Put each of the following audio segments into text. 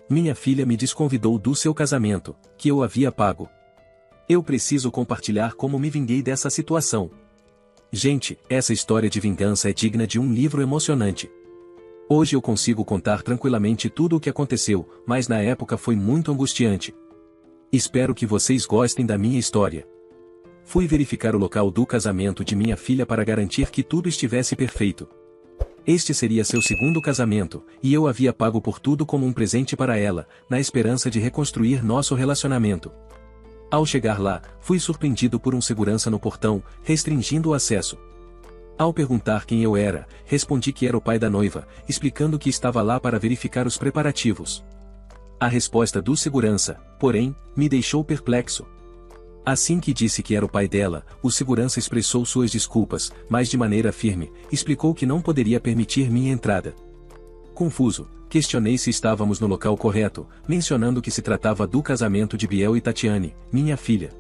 Minha filha me desconvidou do seu casamento, que eu havia pago. Eu preciso compartilhar como me vinguei dessa situação. Gente, essa história de vingança é digna de um livro emocionante. Hoje eu consigo contar tranquilamente tudo o que aconteceu, mas na época foi muito angustiante. Espero que vocês gostem da minha história. Fui verificar o local do casamento de minha filha para garantir que tudo estivesse perfeito. Este seria seu segundo casamento, e eu havia pago por tudo como um presente para ela, na esperança de reconstruir nosso relacionamento. Ao chegar lá, fui surpreendido por um segurança no portão, restringindo o acesso. Ao perguntar quem eu era, respondi que era o pai da noiva, explicando que estava lá para verificar os preparativos. A resposta do segurança, porém, me deixou perplexo. Assim que disse que era o pai dela, o segurança expressou suas desculpas, mas de maneira firme, explicou que não poderia permitir minha entrada. Confuso, questionei se estávamos no local correto, mencionando que se tratava do casamento de Biel e Tatiane, minha filha.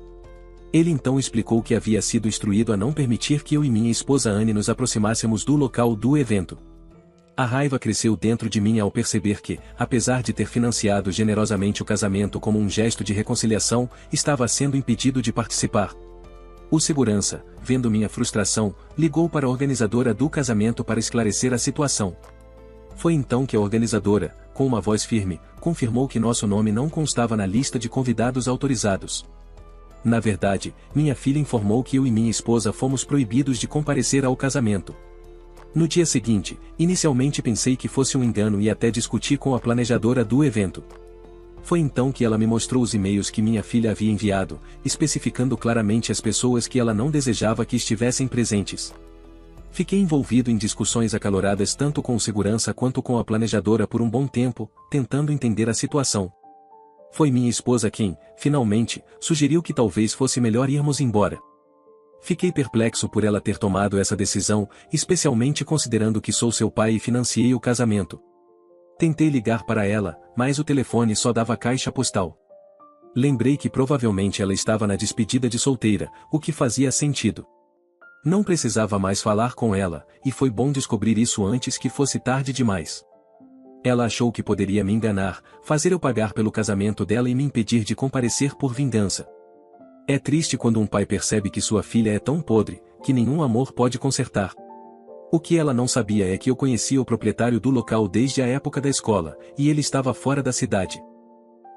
Ele então explicou que havia sido instruído a não permitir que eu e minha esposa Anne nos aproximássemos do local do evento. A raiva cresceu dentro de mim ao perceber que, apesar de ter financiado generosamente o casamento como um gesto de reconciliação, estava sendo impedido de participar. O segurança, vendo minha frustração, ligou para a organizadora do casamento para esclarecer a situação. Foi então que a organizadora, com uma voz firme, confirmou que nosso nome não constava na lista de convidados autorizados. Na verdade, minha filha informou que eu e minha esposa fomos proibidos de comparecer ao casamento. No dia seguinte, inicialmente pensei que fosse um engano e até discuti com a planejadora do evento. Foi então que ela me mostrou os e-mails que minha filha havia enviado, especificando claramente as pessoas que ela não desejava que estivessem presentes. Fiquei envolvido em discussões acaloradas tanto com o segurança quanto com a planejadora por um bom tempo, tentando entender a situação. Foi minha esposa quem, finalmente, sugeriu que talvez fosse melhor irmos embora. Fiquei perplexo por ela ter tomado essa decisão, especialmente considerando que sou seu pai e financiei o casamento. Tentei ligar para ela, mas o telefone só dava caixa postal. Lembrei que provavelmente ela estava na despedida de solteira, o que fazia sentido. Não precisava mais falar com ela, e foi bom descobrir isso antes que fosse tarde demais. Ela achou que poderia me enganar, fazer eu pagar pelo casamento dela e me impedir de comparecer por vingança. É triste quando um pai percebe que sua filha é tão podre, que nenhum amor pode consertar. O que ela não sabia é que eu conhecia o proprietário do local desde a época da escola, e ele estava fora da cidade.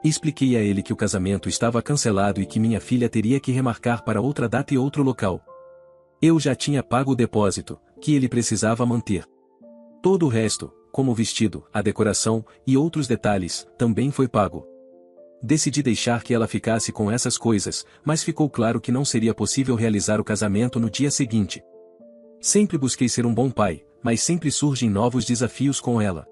Expliquei a ele que o casamento estava cancelado e que minha filha teria que remarcar para outra data e outro local. Eu já tinha pago o depósito, que ele precisava manter. Todo o resto, como o vestido, a decoração, e outros detalhes, também foi pago. Decidi deixar que ela ficasse com essas coisas, mas ficou claro que não seria possível realizar o casamento no dia seguinte. Sempre busquei ser um bom pai, mas sempre surgem novos desafios com ela.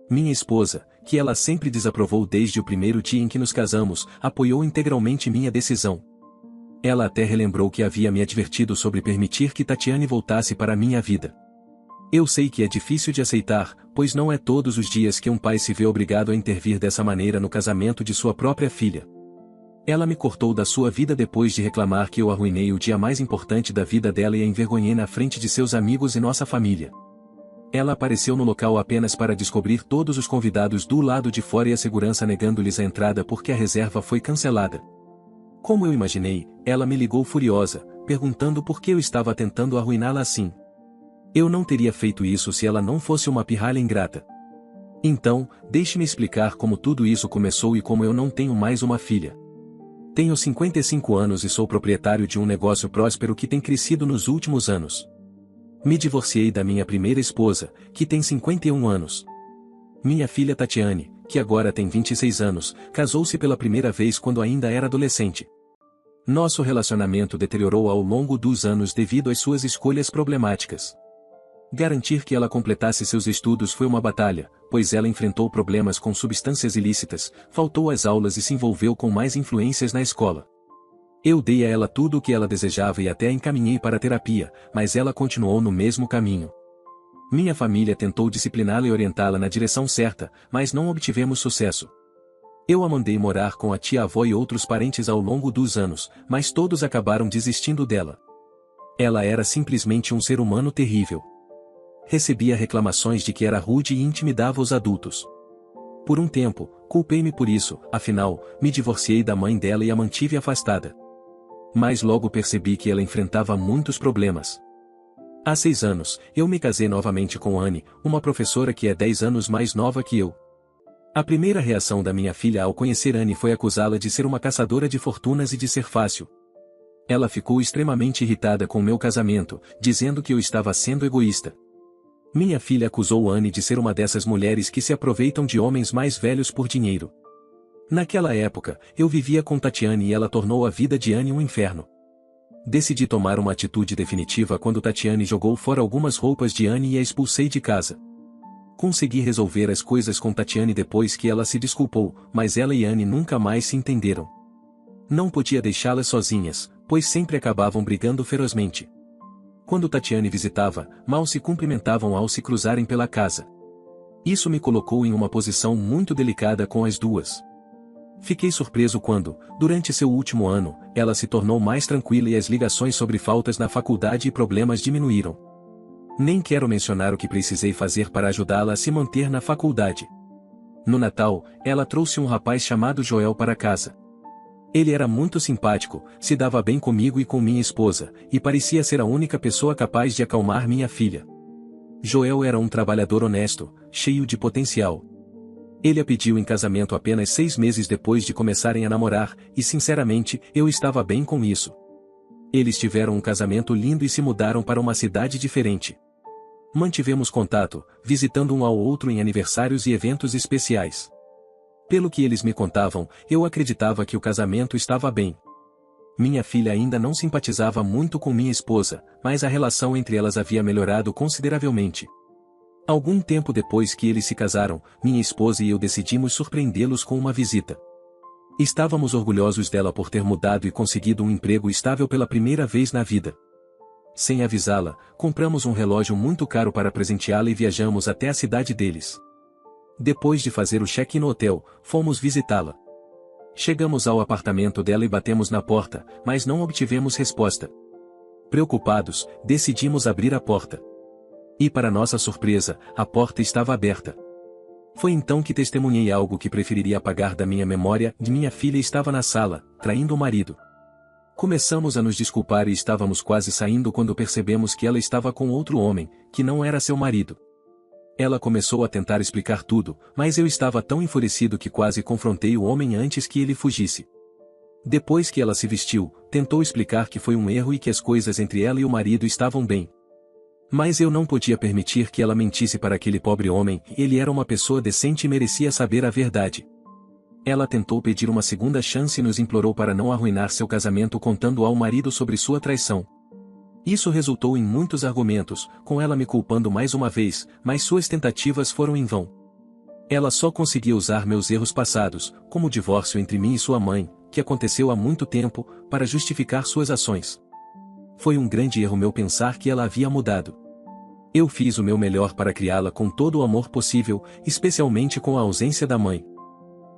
Minha esposa, que ela sempre desaprovou desde o primeiro dia em que nos casamos, apoiou integralmente minha decisão. Ela até relembrou que havia me advertido sobre permitir que Tatiane voltasse para a minha vida. Eu sei que é difícil de aceitar, pois não é todos os dias que um pai se vê obrigado a intervir dessa maneira no casamento de sua própria filha. Ela me cortou da sua vida depois de reclamar que eu arruinei o dia mais importante da vida dela e a envergonhei na frente de seus amigos e nossa família. Ela apareceu no local apenas para descobrir todos os convidados do lado de fora e a segurança negando-lhes a entrada porque a reserva foi cancelada. Como eu imaginei, ela me ligou furiosa, perguntando por que eu estava tentando arruiná-la assim. Eu não teria feito isso se ela não fosse uma pirralha ingrata. Então, deixe-me explicar como tudo isso começou e como eu não tenho mais uma filha. Tenho 55 anos e sou proprietário de um negócio próspero que tem crescido nos últimos anos. Me divorciei da minha primeira esposa, que tem 51 anos. Minha filha Tatiane, que agora tem 26 anos, casou-se pela primeira vez quando ainda era adolescente. Nosso relacionamento deteriorou ao longo dos anos devido às suas escolhas problemáticas. Garantir que ela completasse seus estudos foi uma batalha, pois ela enfrentou problemas com substâncias ilícitas, faltou às aulas e se envolveu com mais influências na escola. Eu dei a ela tudo o que ela desejava e até a encaminhei para a terapia, mas ela continuou no mesmo caminho. Minha família tentou discipliná-la e orientá-la na direção certa, mas não obtivemos sucesso. Eu a mandei morar com a tia-avó e outros parentes ao longo dos anos, mas todos acabaram desistindo dela. Ela era simplesmente um ser humano terrível. Recebia reclamações de que era rude e intimidava os adultos. Por um tempo, Culpei-me por isso, afinal, me divorciei da mãe dela e a mantive afastada. Mas logo percebi que ela enfrentava muitos problemas. Há 6 anos, eu me casei novamente com Anne, uma professora que é 10 anos mais nova que eu. A primeira reação da minha filha ao conhecer Anne foi acusá-la de ser uma caçadora de fortunas e de ser fácil. Ela ficou extremamente irritada com meu casamento, dizendo que eu estava sendo egoísta. Minha filha acusou Anne de ser uma dessas mulheres que se aproveitam de homens mais velhos por dinheiro. Naquela época, eu vivia com Tatiane e ela tornou a vida de Anne um inferno. Decidi tomar uma atitude definitiva quando Tatiane jogou fora algumas roupas de Anne e a expulsei de casa. Consegui resolver as coisas com Tatiane depois que ela se desculpou, mas ela e Anne nunca mais se entenderam. Não podia deixá-las sozinhas, pois sempre acabavam brigando ferozmente. Quando Tatiane visitava, mal se cumprimentavam ao se cruzarem pela casa. Isso me colocou em uma posição muito delicada com as duas. Fiquei surpreso quando, durante seu último ano, ela se tornou mais tranquila e as ligações sobre faltas na faculdade e problemas diminuíram. Nem quero mencionar o que precisei fazer para ajudá-la a se manter na faculdade. No Natal, ela trouxe um rapaz chamado Joel para casa. Ele era muito simpático, se dava bem comigo e com minha esposa, e parecia ser a única pessoa capaz de acalmar minha filha. Joel era um trabalhador honesto, cheio de potencial. Ele a pediu em casamento apenas 6 meses depois de começarem a namorar, e sinceramente, eu estava bem com isso. Eles tiveram um casamento lindo e se mudaram para uma cidade diferente. Mantivemos contato, visitando um ao outro em aniversários e eventos especiais. Pelo que eles me contavam, eu acreditava que o casamento estava bem. Minha filha ainda não simpatizava muito com minha esposa, mas a relação entre elas havia melhorado consideravelmente. Algum tempo depois que eles se casaram, minha esposa e eu decidimos surpreendê-los com uma visita. Estávamos orgulhosos dela por ter mudado e conseguido um emprego estável pela primeira vez na vida. Sem avisá-la, compramos um relógio muito caro para presenteá-la e viajamos até a cidade deles. Depois de fazer o check-in no hotel, fomos visitá-la. Chegamos ao apartamento dela e batemos na porta, mas não obtivemos resposta. Preocupados, decidimos abrir a porta. E para nossa surpresa, a porta estava aberta. Foi então que testemunhei algo que preferiria apagar da minha memória: minha filha estava na sala, traindo o marido. Começamos a nos desculpar e estávamos quase saindo quando percebemos que ela estava com outro homem, que não era seu marido. Ela começou a tentar explicar tudo, mas eu estava tão enfurecido que quase confrontei o homem antes que ele fugisse. Depois que ela se vestiu, tentou explicar que foi um erro e que as coisas entre ela e o marido estavam bem. Mas eu não podia permitir que ela mentisse para aquele pobre homem, ele era uma pessoa decente e merecia saber a verdade. Ela tentou pedir uma segunda chance e nos implorou para não arruinar seu casamento contando ao marido sobre sua traição. Isso resultou em muitos argumentos, com ela me culpando mais uma vez, mas suas tentativas foram em vão. Ela só conseguia usar meus erros passados, como o divórcio entre mim e sua mãe, que aconteceu há muito tempo, para justificar suas ações. Foi um grande erro meu pensar que ela havia mudado. Eu fiz o meu melhor para criá-la com todo o amor possível, especialmente com a ausência da mãe.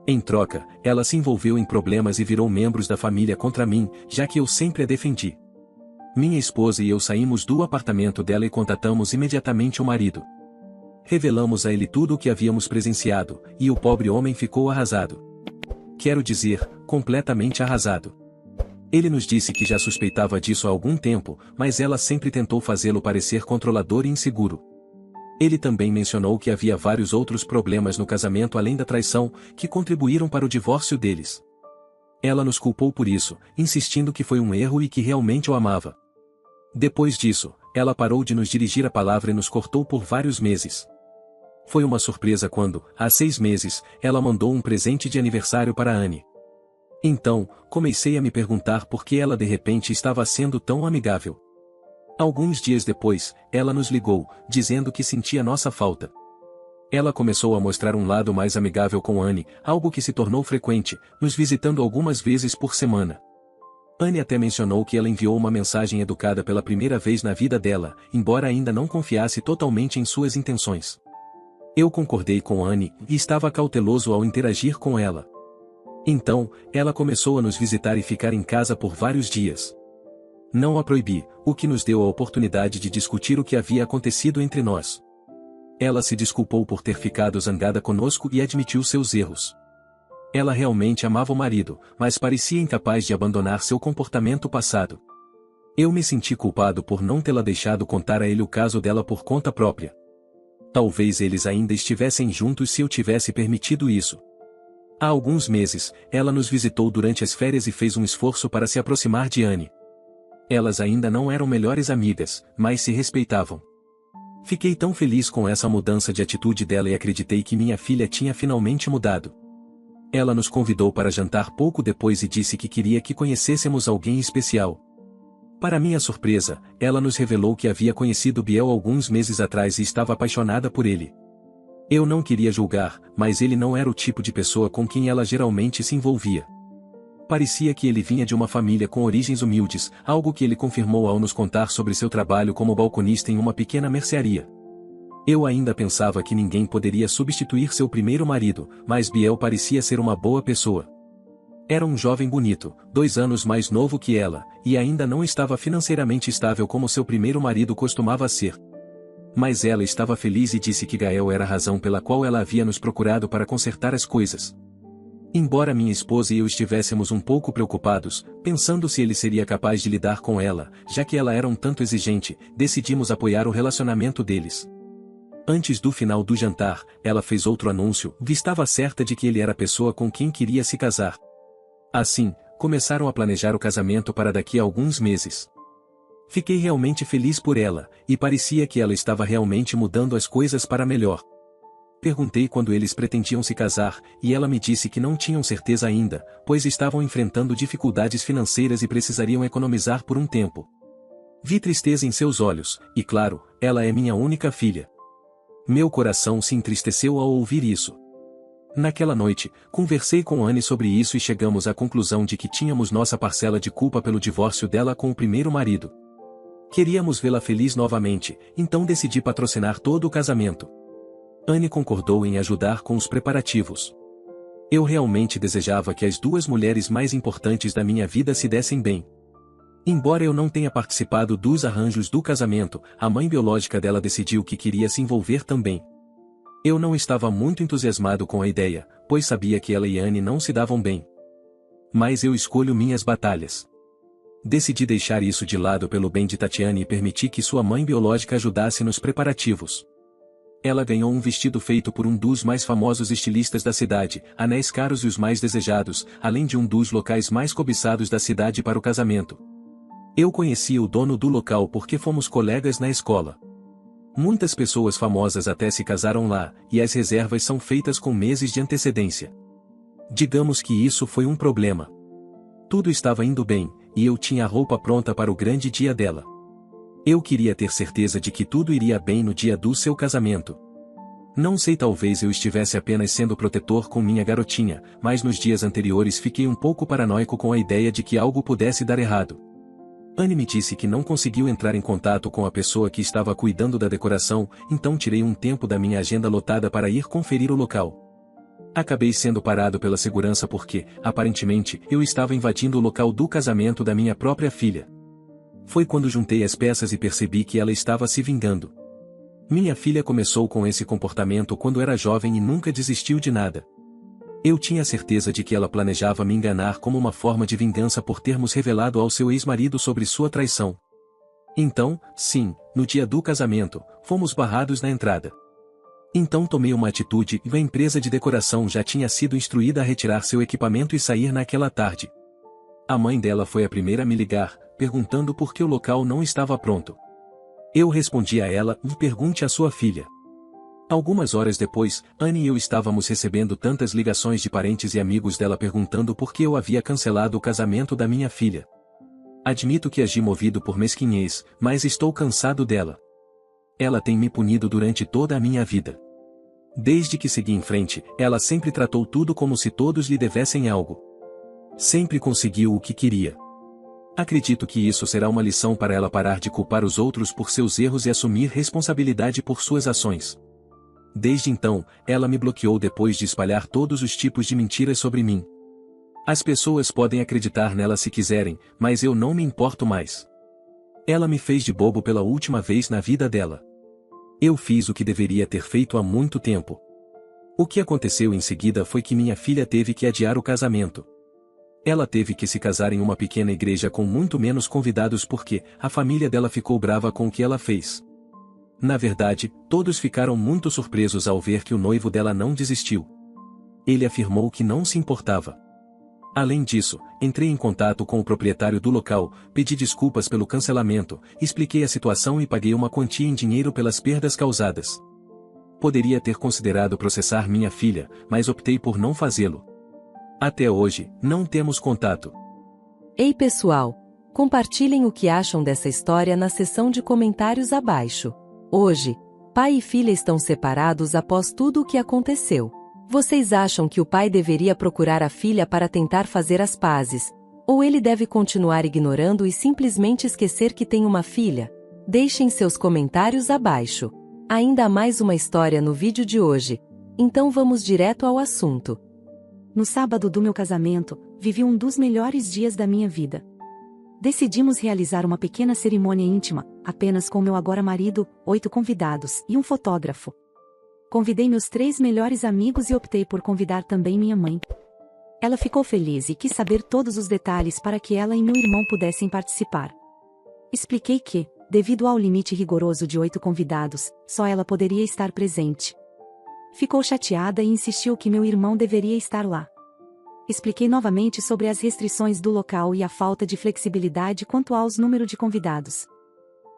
Em troca, ela se envolveu em problemas e virou membros da família contra mim, já que eu sempre a defendi. Minha esposa e eu saímos do apartamento dela e contatamos imediatamente o marido. Revelamos a ele tudo o que havíamos presenciado, e o pobre homem ficou arrasado. Quero dizer, completamente arrasado. Ele nos disse que já suspeitava disso há algum tempo, mas ela sempre tentou fazê-lo parecer controlador e inseguro. Ele também mencionou que havia vários outros problemas no casamento além da traição, que contribuíram para o divórcio deles. Ela nos culpou por isso, insistindo que foi um erro e que realmente o amava. Depois disso, ela parou de nos dirigir a palavra e nos cortou por vários meses. Foi uma surpresa quando, há 6 meses, ela mandou um presente de aniversário para Anne. Então, comecei a me perguntar por que ela de repente estava sendo tão amigável. Alguns dias depois, ela nos ligou, dizendo que sentia nossa falta. Ela começou a mostrar um lado mais amigável com Anne, algo que se tornou frequente, nos visitando algumas vezes por semana. Anne até mencionou que ela enviou uma mensagem educada pela primeira vez na vida dela, embora ainda não confiasse totalmente em suas intenções. Eu concordei com Anne, e estava cauteloso ao interagir com ela. Então, ela começou a nos visitar e ficar em casa por vários dias. Não a proibi, o que nos deu a oportunidade de discutir o que havia acontecido entre nós. Ela se desculpou por ter ficado zangada conosco e admitiu seus erros. Ela realmente amava o marido, mas parecia incapaz de abandonar seu comportamento passado. Eu me senti culpado por não tê-la deixado contar a ele o caso dela por conta própria. Talvez eles ainda estivessem juntos se eu tivesse permitido isso. Há alguns meses, ela nos visitou durante as férias e fez um esforço para se aproximar de Anne. Elas ainda não eram melhores amigas, mas se respeitavam. Fiquei tão feliz com essa mudança de atitude dela e acreditei que minha filha tinha finalmente mudado. Ela nos convidou para jantar pouco depois e disse que queria que conhecêssemos alguém especial. Para minha surpresa, ela nos revelou que havia conhecido Biel alguns meses atrás e estava apaixonada por ele. Eu não queria julgar, mas ele não era o tipo de pessoa com quem ela geralmente se envolvia. Parecia que ele vinha de uma família com origens humildes, algo que ele confirmou ao nos contar sobre seu trabalho como balconista em uma pequena mercearia. Eu ainda pensava que ninguém poderia substituir seu primeiro marido, mas Biel parecia ser uma boa pessoa. Era um jovem bonito, 2 anos mais novo que ela, e ainda não estava financeiramente estável como seu primeiro marido costumava ser. Mas ela estava feliz e disse que Gael era a razão pela qual ela havia nos procurado para consertar as coisas. Embora minha esposa e eu estivéssemos um pouco preocupados, pensando se ele seria capaz de lidar com ela, já que ela era um tanto exigente, decidimos apoiar o relacionamento deles. Antes do final do jantar, ela fez outro anúncio, e estava certa de que ele era a pessoa com quem queria se casar. Assim, começaram a planejar o casamento para daqui a alguns meses. Fiquei realmente feliz por ela, e parecia que ela estava realmente mudando as coisas para melhor. Perguntei quando eles pretendiam se casar, e ela me disse que não tinham certeza ainda, pois estavam enfrentando dificuldades financeiras e precisariam economizar por um tempo. Vi tristeza em seus olhos, e claro, ela é minha única filha. Meu coração se entristeceu ao ouvir isso. Naquela noite, conversei com Anne sobre isso e chegamos à conclusão de que tínhamos nossa parcela de culpa pelo divórcio dela com o primeiro marido. Queríamos vê-la feliz novamente, então decidi patrocinar todo o casamento. Anne concordou em ajudar com os preparativos. Eu realmente desejava que as 2 mulheres mais importantes da minha vida se dessem bem. Embora eu não tenha participado dos arranjos do casamento, a mãe biológica dela decidiu que queria se envolver também. Eu não estava muito entusiasmado com a ideia, pois sabia que ela e Anne não se davam bem. Mas eu escolho minhas batalhas. Decidi deixar isso de lado pelo bem de Tatiane e permiti que sua mãe biológica ajudasse nos preparativos. Ela ganhou um vestido feito por um dos mais famosos estilistas da cidade, anéis caros e os mais desejados, além de um dos locais mais cobiçados da cidade para o casamento. Eu conhecia o dono do local porque fomos colegas na escola. Muitas pessoas famosas até se casaram lá, e as reservas são feitas com meses de antecedência. Digamos que isso foi um problema. Tudo estava indo bem, e eu tinha a roupa pronta para o grande dia dela. Eu queria ter certeza de que tudo iria bem no dia do seu casamento. Não sei, talvez eu estivesse apenas sendo protetor com minha garotinha, mas nos dias anteriores fiquei um pouco paranoico com a ideia de que algo pudesse dar errado. Anne me disse que não conseguiu entrar em contato com a pessoa que estava cuidando da decoração, então tirei um tempo da minha agenda lotada para ir conferir o local. Acabei sendo parado pela segurança porque, aparentemente, eu estava invadindo o local do casamento da minha própria filha. Foi quando juntei as peças e percebi que ela estava se vingando. Minha filha começou com esse comportamento quando era jovem e nunca desistiu de nada. Eu tinha certeza de que ela planejava me enganar como uma forma de vingança por termos revelado ao seu ex-marido sobre sua traição. Então, sim, no dia do casamento, fomos barrados na entrada. Então tomei uma atitude e a empresa de decoração já tinha sido instruída a retirar seu equipamento e sair naquela tarde. A mãe dela foi a primeira a me ligar, perguntando por que o local não estava pronto. Eu respondi a ela: pergunte à sua filha. Algumas horas depois, Anne e eu estávamos recebendo tantas ligações de parentes e amigos dela perguntando por que eu havia cancelado o casamento da minha filha. Admito que agi movido por mesquinhez, mas estou cansado dela. Ela tem me punido durante toda a minha vida. Desde que segui em frente, ela sempre tratou tudo como se todos lhe devessem algo. Sempre conseguiu o que queria. Acredito que isso será uma lição para ela parar de culpar os outros por seus erros e assumir responsabilidade por suas ações. Desde então, ela me bloqueou depois de espalhar todos os tipos de mentiras sobre mim. As pessoas podem acreditar nela se quiserem, mas eu não me importo mais. Ela me fez de bobo pela última vez na vida dela. Eu fiz o que deveria ter feito há muito tempo. O que aconteceu em seguida foi que minha filha teve que adiar o casamento. Ela teve que se casar em uma pequena igreja com muito menos convidados porque a família dela ficou brava com o que ela fez. Na verdade, todos ficaram muito surpresos ao ver que o noivo dela não desistiu. Ele afirmou que não se importava. Além disso, entrei em contato com o proprietário do local, pedi desculpas pelo cancelamento, expliquei a situação e paguei uma quantia em dinheiro pelas perdas causadas. Poderia ter considerado processar minha filha, mas optei por não fazê-lo. Até hoje, não temos contato. Ei pessoal, compartilhem o que acham dessa história na seção de comentários abaixo. Hoje, pai e filha estão separados após tudo o que aconteceu. Vocês acham que o pai deveria procurar a filha para tentar fazer as pazes, ou ele deve continuar ignorando e simplesmente esquecer que tem uma filha? Deixem seus comentários abaixo. Ainda há mais uma história no vídeo de hoje, então vamos direto ao assunto. No sábado do meu casamento, vivi um dos melhores dias da minha vida. Decidimos realizar uma pequena cerimônia íntima, apenas com meu agora marido, 8 convidados e um fotógrafo. Convidei meus 3 melhores amigos e optei por convidar também minha mãe. Ela ficou feliz e quis saber todos os detalhes para que ela e meu irmão pudessem participar. Expliquei que, devido ao limite rigoroso de 8 convidados, só ela poderia estar presente. Ficou chateada e insistiu que meu irmão deveria estar lá. Expliquei novamente sobre as restrições do local e a falta de flexibilidade quanto aos número de convidados.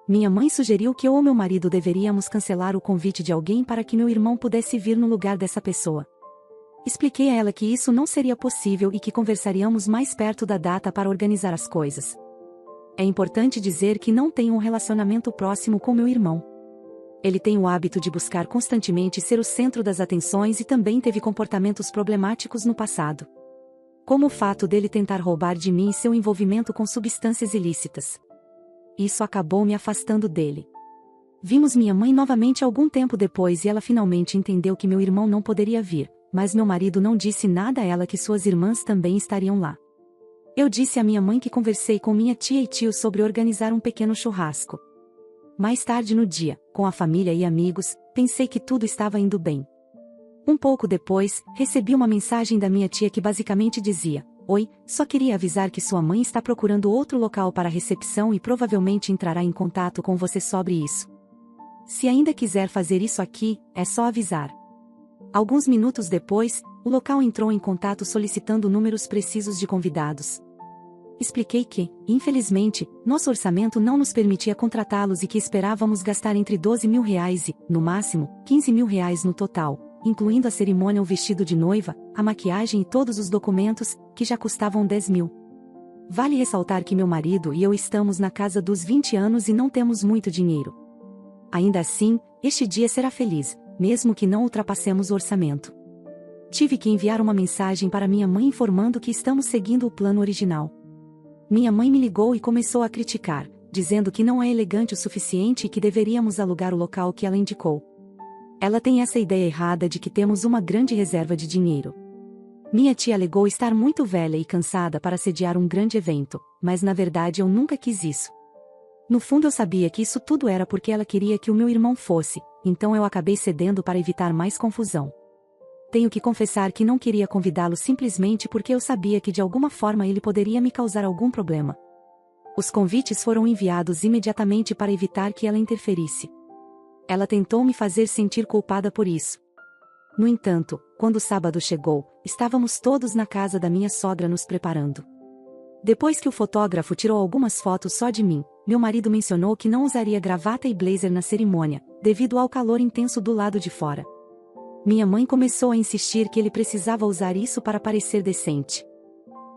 Minha mãe sugeriu que eu ou meu marido deveríamos cancelar o convite de alguém para que meu irmão pudesse vir no lugar dessa pessoa. Expliquei a ela que isso não seria possível e que conversaríamos mais perto da data para organizar as coisas. É importante dizer que não tenho um relacionamento próximo com meu irmão. Ele tem o hábito de buscar constantemente ser o centro das atenções e também teve comportamentos problemáticos no passado. Como o fato dele tentar roubar de mim seu envolvimento com substâncias ilícitas. Isso acabou me afastando dele. Vimos minha mãe novamente algum tempo depois e ela finalmente entendeu que meu irmão não poderia vir, mas meu marido não disse nada a ela que suas irmãs também estariam lá. Eu disse à minha mãe que conversei com minha tia e tio sobre organizar um pequeno churrasco. Mais tarde no dia, com a família e amigos, pensei que tudo estava indo bem. Um pouco depois, recebi uma mensagem da minha tia que basicamente dizia: "Oi, só queria avisar que sua mãe está procurando outro local para a recepção e provavelmente entrará em contato com você sobre isso. Se ainda quiser fazer isso aqui, é só avisar." Alguns minutos depois, o local entrou em contato solicitando números precisos de convidados. Expliquei que, infelizmente, nosso orçamento não nos permitia contratá-los e que esperávamos gastar entre R$ 12.000 e, no máximo, R$ 15.000 no total, incluindo a cerimônia, o vestido de noiva, a maquiagem e todos os documentos, que já custavam 10 mil. Vale ressaltar que meu marido e eu estamos na casa dos 20 anos e não temos muito dinheiro. Ainda assim, este dia será feliz, mesmo que não ultrapassemos o orçamento. Tive que enviar uma mensagem para minha mãe informando que estamos seguindo o plano original. Minha mãe me ligou e começou a criticar, dizendo que não é elegante o suficiente e que deveríamos alugar o local que ela indicou. Ela tem essa ideia errada de que temos uma grande reserva de dinheiro. Minha tia alegou estar muito velha e cansada para sediar um grande evento, mas na verdade eu nunca quis isso. No fundo eu sabia que isso tudo era porque ela queria que o meu irmão fosse, então eu acabei cedendo para evitar mais confusão. Tenho que confessar que não queria convidá-lo simplesmente porque eu sabia que de alguma forma ele poderia me causar algum problema. Os convites foram enviados imediatamente para evitar que ela interferisse. Ela tentou me fazer sentir culpada por isso. No entanto, quando o sábado chegou, estávamos todos na casa da minha sogra nos preparando. Depois que o fotógrafo tirou algumas fotos só de mim, meu marido mencionou que não usaria gravata e blazer na cerimônia, devido ao calor intenso do lado de fora. Minha mãe começou a insistir que ele precisava usar isso para parecer decente.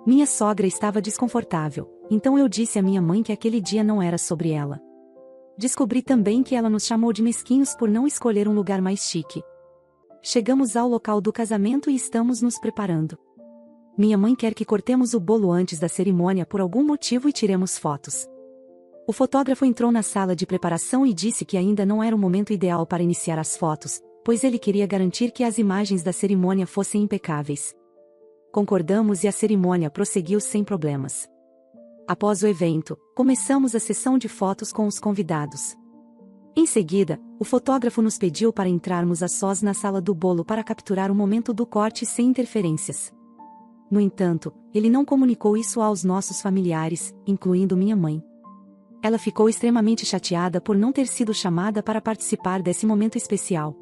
Minha sogra estava desconfortável, então eu disse à minha mãe que aquele dia não era sobre ela. Descobri também que ela nos chamou de mesquinhos por não escolher um lugar mais chique. Chegamos ao local do casamento e estamos nos preparando. Minha mãe quer que cortemos o bolo antes da cerimônia por algum motivo e tiremos fotos. O fotógrafo entrou na sala de preparação e disse que ainda não era o momento ideal para iniciar as fotos, pois ele queria garantir que as imagens da cerimônia fossem impecáveis. Concordamos e a cerimônia prosseguiu sem problemas. Após o evento, começamos a sessão de fotos com os convidados. Em seguida, o fotógrafo nos pediu para entrarmos a sós na sala do bolo para capturar o momento do corte sem interferências. No entanto, ele não comunicou isso aos nossos familiares, incluindo minha mãe. Ela ficou extremamente chateada por não ter sido chamada para participar desse momento especial.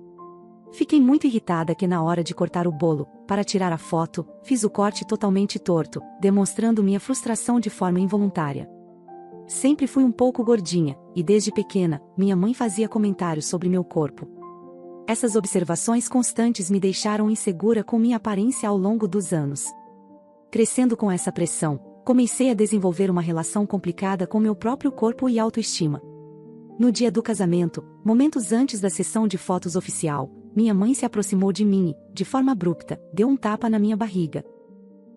Fiquei muito irritada que na hora de cortar o bolo, para tirar a foto, fiz o corte totalmente torto, demonstrando minha frustração de forma involuntária. Sempre fui um pouco gordinha, e desde pequena, minha mãe fazia comentários sobre meu corpo. Essas observações constantes me deixaram insegura com minha aparência ao longo dos anos. Crescendo com essa pressão, comecei a desenvolver uma relação complicada com meu próprio corpo e autoestima. No dia do casamento, momentos antes da sessão de fotos oficial, minha mãe se aproximou de mim e, de forma abrupta, deu um tapa na minha barriga.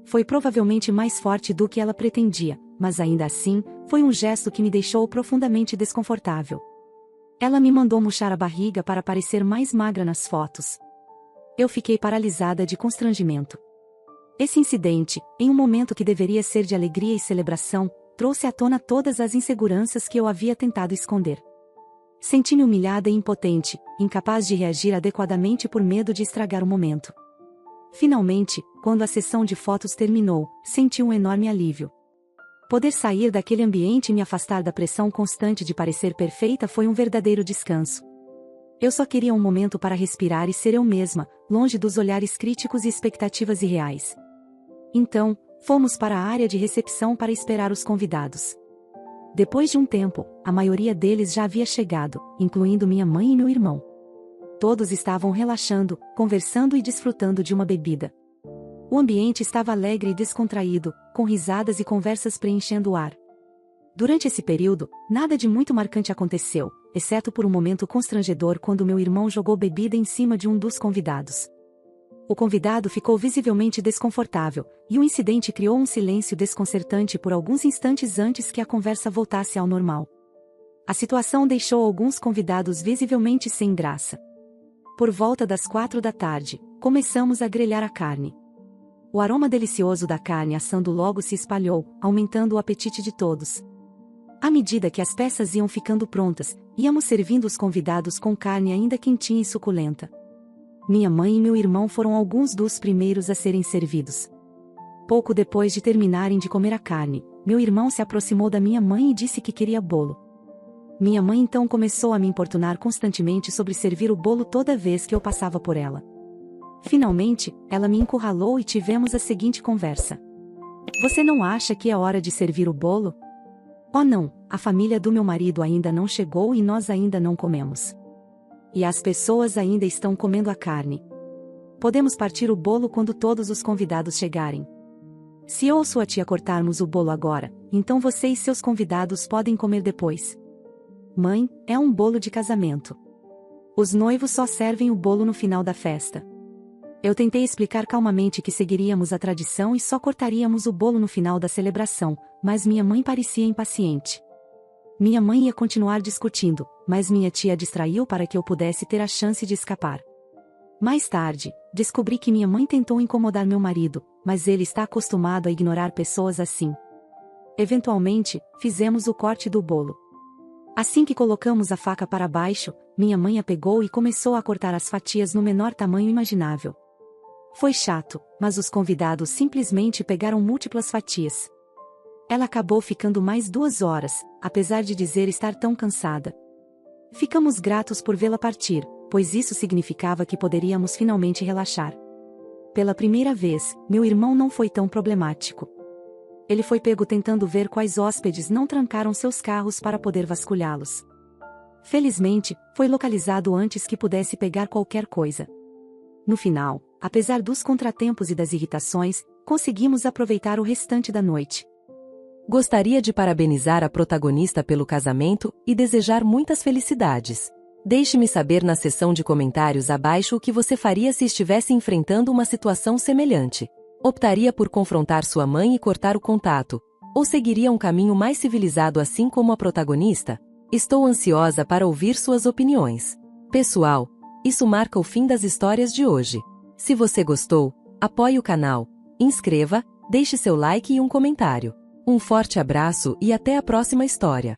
Foi provavelmente mais forte do que ela pretendia, mas ainda assim, foi um gesto que me deixou profundamente desconfortável. Ela me mandou murchar a barriga para parecer mais magra nas fotos. Eu fiquei paralisada de constrangimento. Esse incidente, em um momento que deveria ser de alegria e celebração, trouxe à tona todas as inseguranças que eu havia tentado esconder. Senti-me humilhada e impotente, incapaz de reagir adequadamente por medo de estragar o momento. Finalmente, quando a sessão de fotos terminou, senti um enorme alívio. Poder sair daquele ambiente e me afastar da pressão constante de parecer perfeita foi um verdadeiro descanso. Eu só queria um momento para respirar e ser eu mesma, longe dos olhares críticos e expectativas irreais. Então, fomos para a área de recepção para esperar os convidados. Depois de um tempo, a maioria deles já havia chegado, incluindo minha mãe e meu irmão. Todos estavam relaxando, conversando e desfrutando de uma bebida. O ambiente estava alegre e descontraído, com risadas e conversas preenchendo o ar. Durante esse período, nada de muito marcante aconteceu, exceto por um momento constrangedor quando meu irmão jogou bebida em cima de um dos convidados. O convidado ficou visivelmente desconfortável, e o incidente criou um silêncio desconcertante por alguns instantes antes que a conversa voltasse ao normal. A situação deixou alguns convidados visivelmente sem graça. Por volta das 4 da tarde, começamos a grelhar a carne. O aroma delicioso da carne assando logo se espalhou, aumentando o apetite de todos. À medida que as peças iam ficando prontas, íamos servindo os convidados com carne ainda quentinha e suculenta. Minha mãe e meu irmão foram alguns dos primeiros a serem servidos. Pouco depois de terminarem de comer a carne, meu irmão se aproximou da minha mãe e disse que queria bolo. Minha mãe então começou a me importunar constantemente sobre servir o bolo toda vez que eu passava por ela. Finalmente, ela me encurralou e tivemos a seguinte conversa. Você não acha que é hora de servir o bolo? Oh não, a família do meu marido ainda não chegou e nós ainda não comemos. E as pessoas ainda estão comendo a carne. Podemos partir o bolo quando todos os convidados chegarem. Se eu ou sua tia cortarmos o bolo agora, então você e seus convidados podem comer depois. Mãe, é um bolo de casamento. Os noivos só servem o bolo no final da festa. Eu tentei explicar calmamente que seguiríamos a tradição e só cortaríamos o bolo no final da celebração, mas minha mãe parecia impaciente. Minha mãe ia continuar discutindo, mas minha tia distraiu para que eu pudesse ter a chance de escapar. Mais tarde, descobri que minha mãe tentou incomodar meu marido, mas ele está acostumado a ignorar pessoas assim. Eventualmente, fizemos o corte do bolo. Assim que colocamos a faca para baixo, minha mãe a pegou e começou a cortar as fatias no menor tamanho imaginável. Foi chato, mas os convidados simplesmente pegaram múltiplas fatias. Ela acabou ficando mais 2 horas, apesar de dizer estar tão cansada. Ficamos gratos por vê-la partir, pois isso significava que poderíamos finalmente relaxar. Pela primeira vez, meu irmão não foi tão problemático. Ele foi pego tentando ver quais hóspedes não trancaram seus carros para poder vasculhá-los. Felizmente, foi localizado antes que pudesse pegar qualquer coisa. No final, apesar dos contratempos e das irritações, conseguimos aproveitar o restante da noite. Gostaria de parabenizar a protagonista pelo casamento e desejar muitas felicidades. Deixe-me saber na seção de comentários abaixo o que você faria se estivesse enfrentando uma situação semelhante. Optaria por confrontar sua mãe e cortar o contato, ou seguiria um caminho mais civilizado assim como a protagonista? Estou ansiosa para ouvir suas opiniões. Pessoal, isso marca o fim das histórias de hoje. Se você gostou, apoie o canal, inscreva, deixe seu like e um comentário. Um forte abraço e até a próxima história.